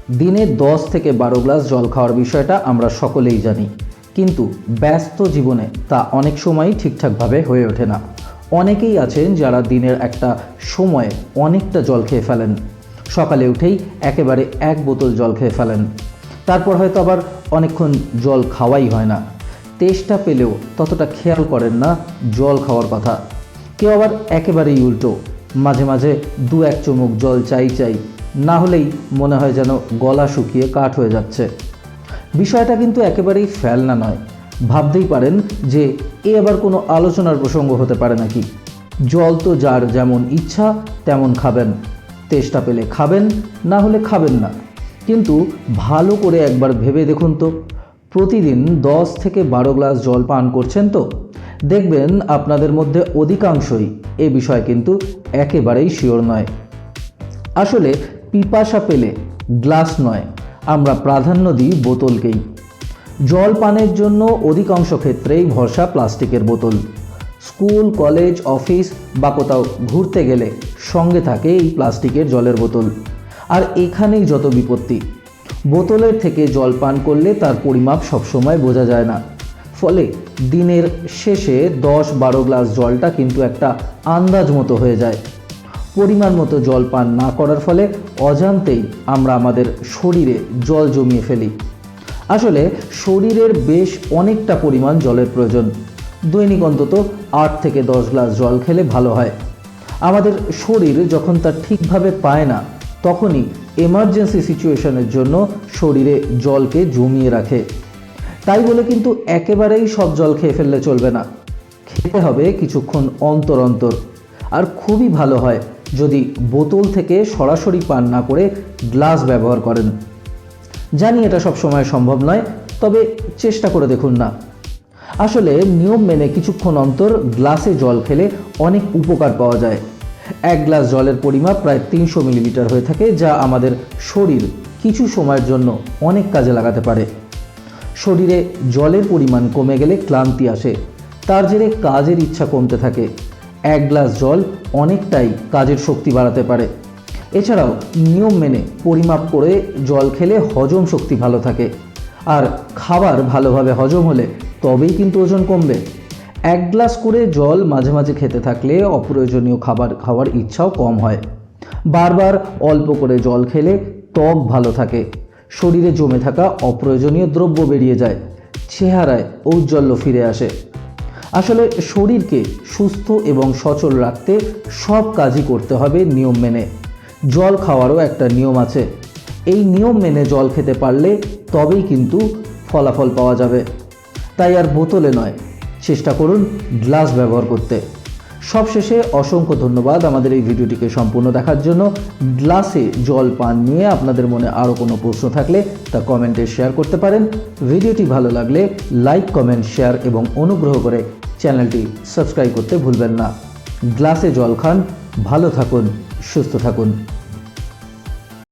দিনে 10 থেকে 12 গ্লাস জল খাওয়ার বিষয়টা আমরা সকলেই জানি, কিন্তু ব্যস্ত জীবনে তা অনেক সময়ই ঠিকঠাকভাবে হয়ে ওঠে না। অনেকেই আছেন যারা দিনের একটা সময়ে অনেকটা জল খেয়ে ফেলেন, সকালে উঠেই একেবারে 1 বোতল জল খেয়ে ফেলেন, তারপর হয়তো আবার অনেকক্ষণ জল খাওয়াই হয় না। তেষ্টা পেলেও ততটা খেয়াল করেন না জল খাওয়ার কথা। কেউ আবার একেবারেই উল্টো, মাঝে মাঝে 2-1 চুমুক জল চাই, না হলেই মনে হয় যেন গলা শুকিয়ে কাঠ হয়ে যাচ্ছে। বিষয়টা কিন্তু একেবারেই ফেলনা নয়। ভাবতেই পারেন যে আবার কোনো আলোচনার প্রসঙ্গ হতে পারে নাকি। জল তো যার যেমন ইচ্ছা তেমন খাবেন, তেষ্টা পেলে খাবেন, না হলে খাবেন না। কিন্তু ভালো করে একবার ভেবে দেখুন তো, প্রতিদিন 10 থেকে 12 গ্লাস জল পান করছেন তো? দেখবেন আপনাদের মধ্যে অধিকাংশই এ বিষয়ে কিন্তু একেবারেই শিওর নয়। আসলে পিপাসা পেলে গ্লাস নয়, আমরা প্রাধান্য দিই বোতলকেই। জল পানের জন্য অধিকাংশ ক্ষেত্রেই ভরসা প্লাস্টিকের বোতল। স্কুল, কলেজ, অফিস বা কোথাও ঘুরতে গেলে সঙ্গে থাকে এই প্লাস্টিকের জলের বোতল। আর এখানেই যত বিপত্তি। বোতলের থেকে জল পান করলে তার পরিমাপ সবসময় বোঝা যায় না, ফলে দিনের শেষে 10-12 গ্লাস জলটা কিন্তু একটা আন্দাজ মতো হয়ে যায়। পরিমাণ মতো জল পান না করার ফলে অজান্তেই আমরা আমাদের শরীরে জল জমিয়ে ফেলি। আসলে শরীরের বেশ অনেকটা পরিমাণ জলের প্রয়োজন। দৈনিক অন্তত 8 থেকে 10 গ্লাস জল খেলে ভালো হয়। আমাদের শরীর যখন তা ঠিকভাবে পায় না, তখনই এমার্জেন্সি সিচুয়েশনের জন্য শরীরে জলকে জমিয়ে রাখে। তাই বলে কিন্তু একেবারেই সব জল খেয়ে ফেললে চলবে না, খেতে হবে কিছুক্ষণ অন্তর অন্তর। আর খুবই ভালো হয় যদি বোতল থেকে সরাসরি পান না করে গ্লাস ব্যবহার করেন। জানি এটা সব সময় সম্ভব নয়, তবে চেষ্টা করে দেখুন না। আসলে নিয়ম মেনে কিছুক্ষণ অন্তর গ্লাসে জল খেলে অনেক উপকার পাওয়া যায়। 1 গ্লাস জলের পরিমাপ প্রায় 300 মিলিলিটার হয়ে থাকে, যা আমাদের শরীর কিছু সময়ের জন্য অনেক কাজে লাগাতে পারে। শরীরে জলের পরিমাণ কমে গেলে ক্লান্তি আসে, তার জেরে কাজের ইচ্ছা কমতে থাকে। 1 গ্লাস জল অনেকটাই কাজের শক্তি বাড়াতে পারে। এছাড়াও নিয়ম মেনে পরিমাপ করে জল খেলে হজম শক্তি ভালো থাকে, আর খাবার ভালোভাবে হজম হলে তবেই কিন্তু ওজন কমবে। 1 গ্লাস করে জল মাঝে মাঝে খেতে থাকলে অপ্রয়োজনীয় খাবার খাওয়ার ইচ্ছাও কম হয়। বারবার অল্প করে জল খেলে ত্বক ভালো থাকে, শরীরে জমে থাকা অপ্রয়োজনীয় দ্রব্য বেরিয়ে যায়, চেহারায় ঔজ্জ্বল্য ফিরে আসে। আসলে শরীরকে সুস্থ এবং সচল রাখতে সব কাজই করতে হবে নিয়ম মেনে। জল খাওয়ারও একটা নিয়ম আছে। এই নিয়ম মেনে জল খেতে পারলে তবেই কিন্তু ফলাফল পাওয়া যাবে। তাই আর বোতলে নয়, চেষ্টা করুন গ্লাস ব্যবহার করতে। সবশেষে অসংখ্য ধন্যবাদ আমাদের এই ভিডিওটিকে সম্পূর্ণ দেখার জন্য। গ্লাসে জল পান নিয়ে আপনাদের মনে আরও কোনো প্রশ্ন থাকলে তা কমেন্টে শেয়ার করতে পারেন। ভিডিওটি ভালো লাগলে লাইক, কমেন্ট, শেয়ার এবং অনুগ্রহ করে চ্যানেলটি সাবস্ক্রাইব করতে ভুলবেন না। গ্লাসে জল খান, ভালো থাকুন, সুস্থ থাকুন।